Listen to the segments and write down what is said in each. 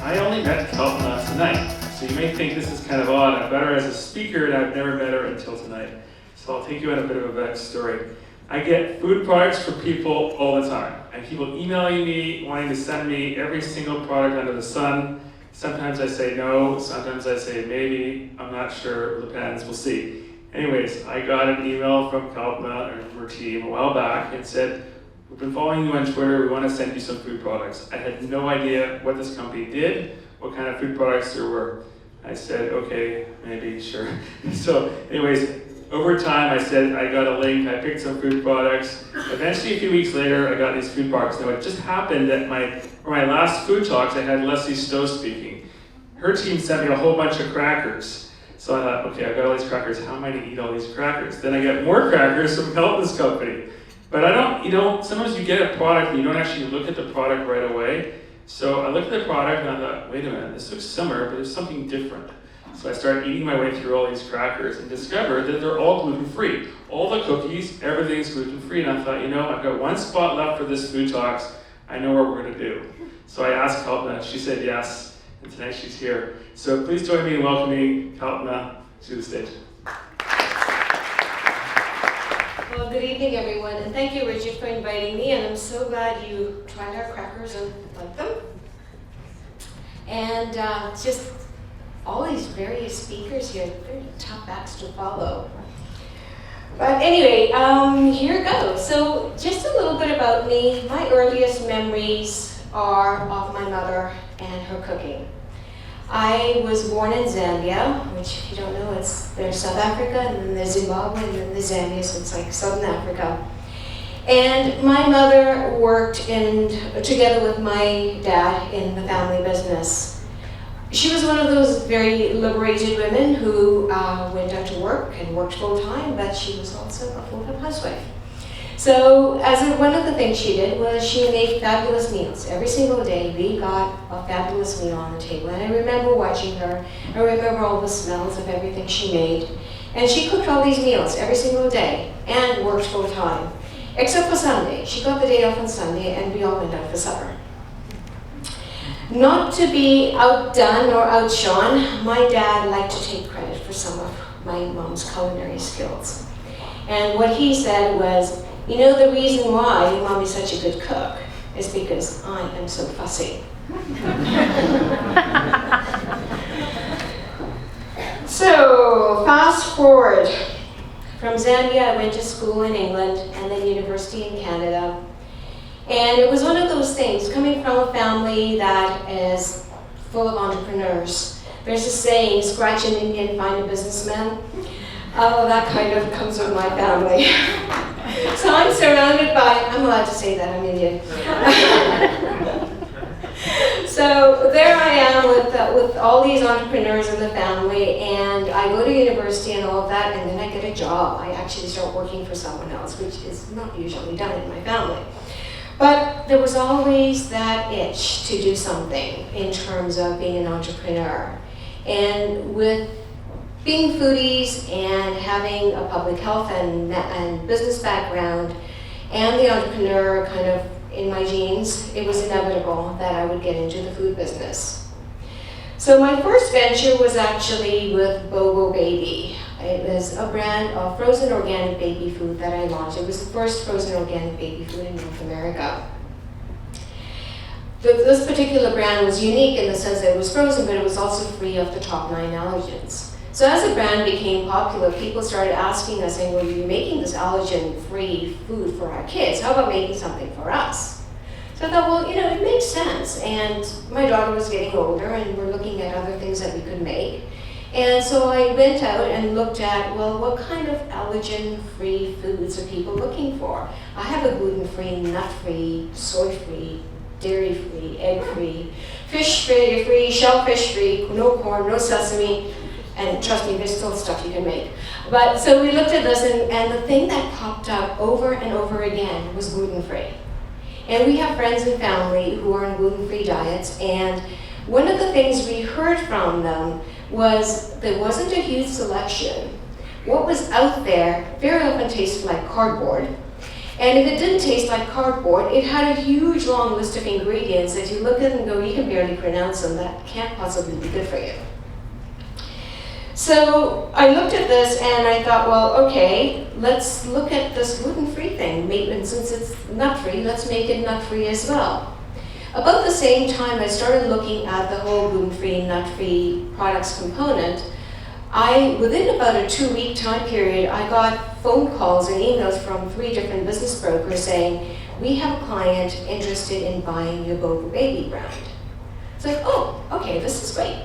I only met Kalpna tonight, so you may think this is kind of odd. I've met her as a speaker and I've never met her until tonight. So I'll take you on a bit of a backstory. I get food products from people all the time, and people emailing me, wanting to send me every single product under the sun. Sometimes I say no, sometimes I say maybe, I'm not sure, depends, we'll see. Anyways, I got an email from Kalpna and her team a while back and said, we've been following you on Twitter, we want to send you some food products. I had no idea what this company did, what kind of food products there were. I said, okay, maybe, sure. So anyways, over time I said, I got a link, I picked some food products. Eventually a few weeks later, I got these food products. Now it just happened that for my last food talks, I had Leslie Stowe speaking. Her team sent me a whole bunch of crackers. So I thought, okay, I've got all these crackers, how am I gonna eat all these crackers? Then I get more crackers from Kalpna's company. But I don't, sometimes you get a product and you don't actually look at the product right away. So I looked at the product and I thought, wait a minute, this looks similar, but there's something different. So I started eating my way through all these crackers and discovered that they're all gluten-free. All the cookies, everything's gluten-free. And I thought, I've got one spot left for this food talks. I know what we're gonna do. So I asked Kalpna, she said yes, and tonight she's here. So please join me in welcoming Kalpna to the stage. Well, good evening, everyone, and thank you, Richard, for inviting me, and I'm so glad you tried our crackers and liked them. And just all these various speakers here, very tough acts to follow. But anyway, here goes. So just a little bit about me. My earliest memories are of my mother and her cooking. I was born in Zambia, which if you don't know, there's South Africa, and then there's Zimbabwe, and then there's Zambia, so it's like Southern Africa. And my mother worked together with my dad in the family business. She was one of those very liberated women who went out to work and worked full-time, but she was also a full-time housewife. So one of the things she did was she made fabulous meals. Every single day we got a fabulous meal on the table. And I remember watching her. I remember all the smells of everything she made. And she cooked all these meals every single day and worked full time. Except for Sunday. She got the day off on Sunday and we all went out for supper. Not to be outdone or outshone, my dad liked to take credit for some of my mom's culinary skills. And what he said was, the reason why your mom is such a good cook is because I am so fussy. So, fast forward. From Zambia, I went to school in England and then university in Canada. And it was one of those things, coming from a family that is full of entrepreneurs. There's a saying, scratch an Indian, find a businessman. Oh, that kind of comes with my family. So I'm surrounded by, I'm allowed to say that, I'm Indian. So there I am with all these entrepreneurs in the family, and I go to university and all of that, and then I get a job. I actually start working for someone else, which is not usually done in my family. But there was always that itch to do something in terms of being an entrepreneur. And with being foodies and having a public health and business background and the entrepreneur kind of in my genes, it was inevitable that I would get into the food business. So my first venture was actually with BOBOBABY. It was a brand of frozen organic baby food that I launched. It was the first frozen organic baby food in North America. This particular brand was unique in the sense that it was frozen, but it was also free of the top 9 allergens. So as the brand became popular, people started asking us, saying, well, you're making this allergen-free food for our kids. How about making something for us? So I thought, well, it makes sense. And my daughter was getting older, and we're looking at other things that we could make. And so I went out and looked at, well, what kind of allergen-free foods are people looking for? I have a gluten-free, nut-free, soy-free, dairy-free, egg-free, fish-free, shellfish-free, no corn, no sesame. And trust me, there's still stuff you can make. But so we looked at this, and the thing that popped up over and over again was gluten-free. And we have friends and family who are on gluten-free diets, and one of the things we heard from them was there wasn't a huge selection. What was out there very often tasted like cardboard, And if it didn't taste like cardboard, it had a huge long list of ingredients that you look at and go, you can barely pronounce them, that can't possibly be good for you. So I looked at this and I thought, well, okay, let's look at this gluten-free thing. And since it's nut-free, let's make it nut-free as well. About the same time I started looking at the whole gluten-free, nut-free products component, within about a 2-week time period, I got phone calls and emails from 3 different business brokers saying, we have a client interested in buying your BOBOBABY brand. It's like, oh, okay, this is great.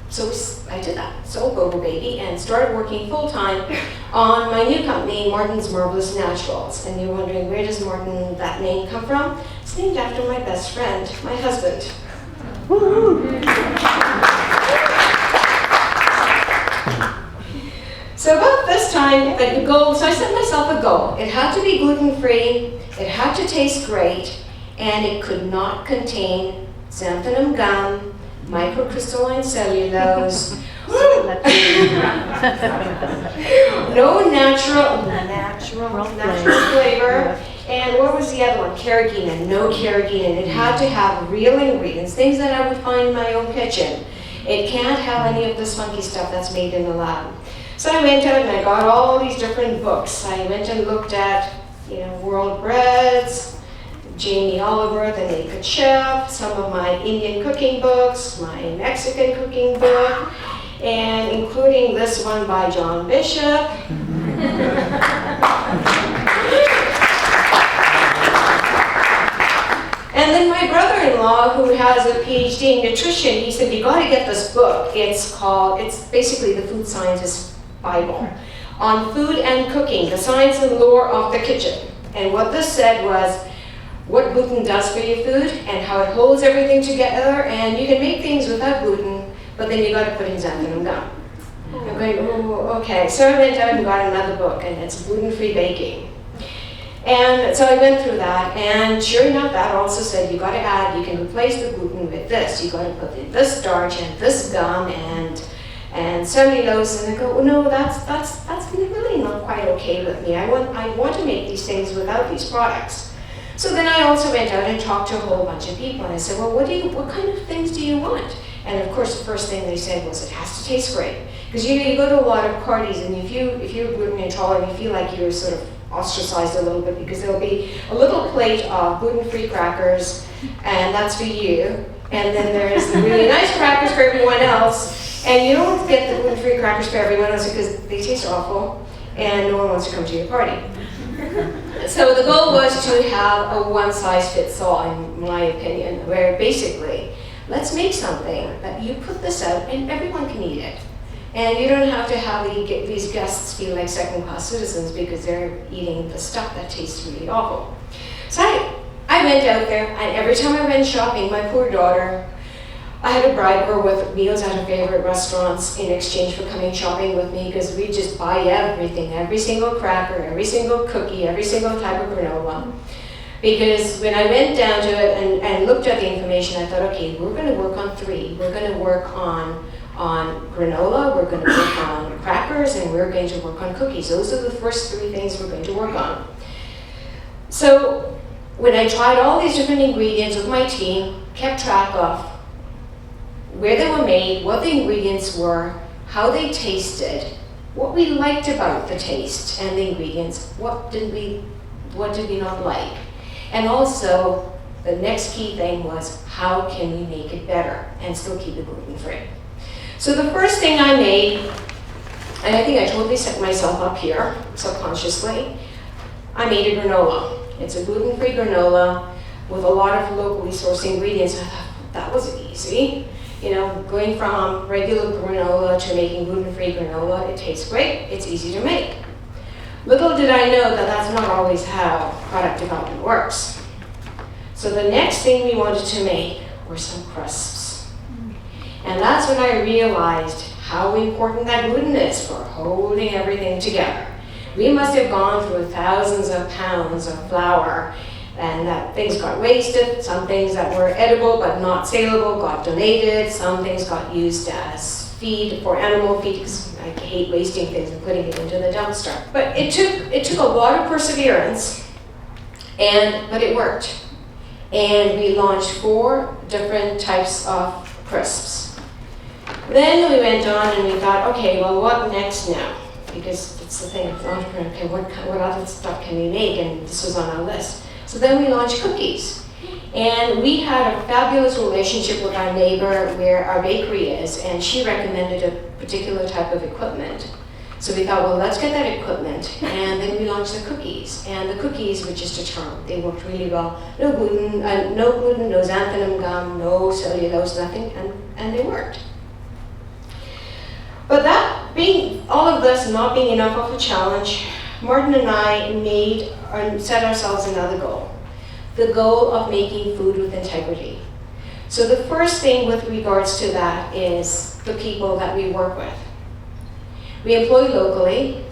So I did that, sold BOBOBABY, and started working full-time on my new company, Martin's Marvelous Naturals. And you're wondering, where does Martin, that name, come from? It's named after my best friend, my husband. So about this time, the goal, so I set myself a goal. It had to be gluten-free, it had to taste great, and it could not contain xanthanum gum, microcrystalline cellulose, no natural flavor, and what was the other one? Carrageenan, no carrageenan. It had to have real ingredients, things that I would find in my own kitchen. It can't have any of this funky stuff that's made in the lab. So I went out and I got all these different books. I went and looked at, World Breads, Jamie Oliver, the Naked Chef, some of my Indian cooking books, my Mexican cooking book, and including this one by John Bishop. And then my brother-in-law, who has a PhD in nutrition, he said, you gotta get this book. It's basically the food scientist Bible on food and cooking, the science and lore of the kitchen. And what this said was, what gluten does for your food and how it holds everything together, and you can make things without gluten, but then you got to put in xanthanum gum. I'm going, oh, okay. So I went out and got another book, and it's gluten-free baking. And so I went through that, and sure enough, that also said you got to add, you can replace the gluten with this. You got to put in this starch and this gum and cellulose, and I go, well, no, that's really not quite okay with me. I want to make these things without these products. So then I also went out and talked to a whole bunch of people, and I said, well, what kind of things do you want? And of course, the first thing they said was, it has to taste great. Because you go to a lot of parties, and if you're gluten intolerant, you feel like you're sort of ostracized a little bit, because there'll be a little plate of gluten-free crackers, and that's for you. And then there's the really nice crackers for everyone else, and you don't get the gluten-free crackers for everyone else because they taste awful, and no one wants to come to your party. So the goal was to have a one-size-fits-all, in my opinion, where basically, let's make something that you put this out and everyone can eat it. And you don't have to have these guests feel like second-class citizens because they're eating the stuff that tastes really awful. So I went out there, and every time I went shopping, my poor daughter, I had to bribe her with meals at her favorite restaurants in exchange for coming shopping with me, because we just buy everything, every single cracker, every single cookie, every single type of granola. Because when I went down to it and looked at the information, I thought, okay, we're going to work on 3. We're going to work on granola, we're going to work on crackers, and we're going to work on cookies. Those are the first 3 things we're going to work on. So when I tried all these different ingredients with my team, kept track of where they were made, what the ingredients were, how they tasted, what we liked about the taste and the ingredients, what did we not like. And also, the next key thing was, how can we make it better and still keep it gluten-free? So the first thing I made, and I think I totally set myself up here, subconsciously, I made a granola. It's a gluten-free granola with a lot of locally sourced ingredients. I thought, that was easy. Going from regular granola to making gluten-free granola, it tastes great, it's easy to make. Little did I know that that's not always how product development works. So the next thing we wanted to make were some crisps. And that's when I realized how important that gluten is for holding everything together. We must have gone through thousands of pounds of flour, and that things got wasted. Some things that were edible but not saleable got donated. Some things got used as feed for animal feed, because I hate wasting things and putting it into the dumpster. But it took a lot of perseverance But it worked. And we launched 4 different types of crisps. Then we went on and we thought, okay, well, what next now? Because it's the thing of entrepreneur, okay, what other stuff can we make? And this was on our list. So then we launched cookies. And we had a fabulous relationship with our neighbor where our bakery is, and she recommended a particular type of equipment. So we thought, well, let's get that equipment, and then we launched the cookies. And the cookies were just a charm. They worked really well. No gluten, no xanthanum gum, no cellulose, nothing, and they worked. But that being, all of this not being enough of a challenge, Martin and I set ourselves another goal. The goal of making food with integrity. So the first thing with regards to that is the people that we work with. We employ locally.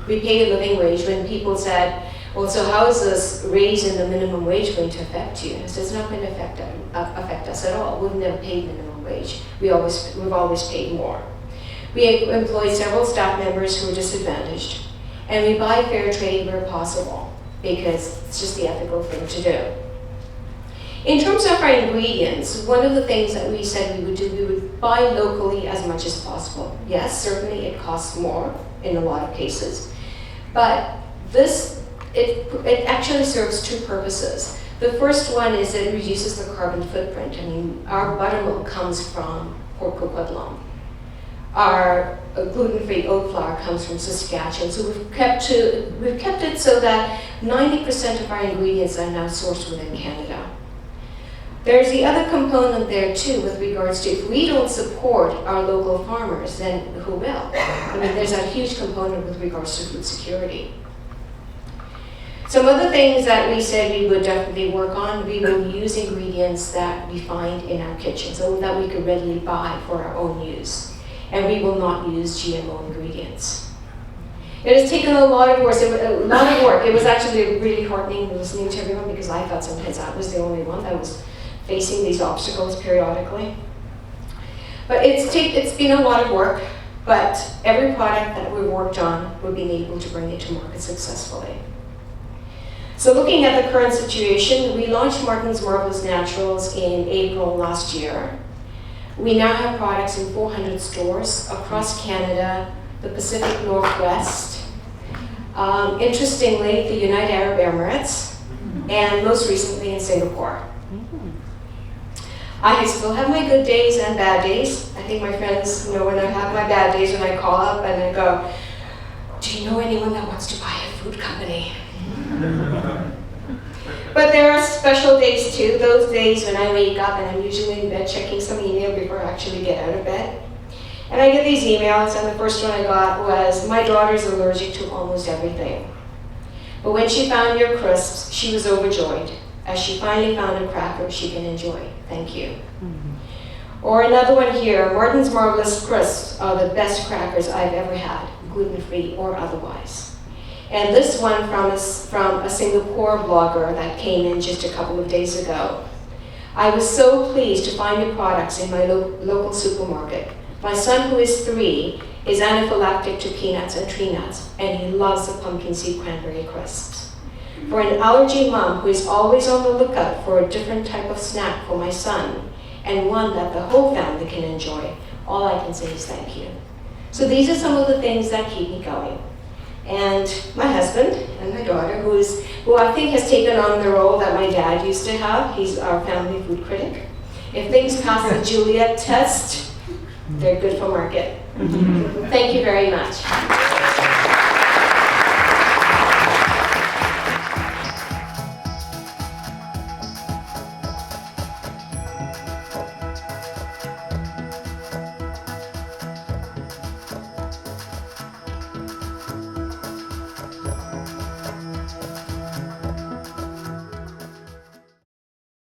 We pay a living wage. When people said, well, so how is this raise in the minimum wage going to affect you? And I said, it's not going to affect us at all. We've never paid minimum wage. We've always paid more. We employ several staff members who are disadvantaged. And we buy fair trade where possible, because it's just the ethical thing to do. In terms of our ingredients, one of the things that we said we would do, we would buy locally as much as possible. Yes, certainly it costs more in a lot of cases, but it actually serves 2 purposes. The first one is it reduces the carbon footprint. I mean, our buttermilk comes from Port Coquitlam. Our gluten-free oat flour comes from Saskatchewan. So we've kept it so that 90% of our ingredients are now sourced within Canada. There's the other component there too with regards to if we don't support our local farmers, then who will? I mean, there's a huge component with regards to food security. Some other things that we said we would definitely work on, we will use ingredients that we find in our kitchen, so that we could readily buy for our own use. And we will not use GMO ingredients. It has taken a lot of work. It was actually really heartening listening to everyone, because I thought sometimes I was the only one that was facing these obstacles periodically. But it's been a lot of work, but every product that we worked on, we've been able to bring it to market successfully. So looking at the current situation, we launched Martin's Marvelous Naturals in April last year. We now have products in 400 stores across Canada, the Pacific Northwest, interestingly, the United Arab Emirates, and most recently in Singapore. I still have my good days and bad days. I think my friends know when I have my bad days, when I call up and I go, do you know anyone that wants to buy a food company? But there are special days too, those days when I wake up and I'm usually in bed checking some email before I actually get out of bed. And I get these emails, and the first one I got was, my daughter's allergic to almost everything. But when she found your crisps, she was overjoyed, as she finally found a cracker she can enjoy. Thank you. Or another one here, Martin's Marvelous Crisps are the best crackers I've ever had, gluten-free or otherwise. And this one from a Singapore blogger that came in just a couple of days ago. I was so pleased to find your products in my local supermarket. My son, who is 3, is anaphylactic to peanuts and tree nuts, and he loves the pumpkin seed cranberry crisps. For an allergy mom who is always on the lookout for a different type of snack for my son, and one that the whole family can enjoy, all I can say is thank you. So these are some of the things that keep me going. And my husband and my daughter, who I think has taken on the role that my dad used to have. He's our family food critic. If things pass the Juliet test, they're good for market. Thank you very much.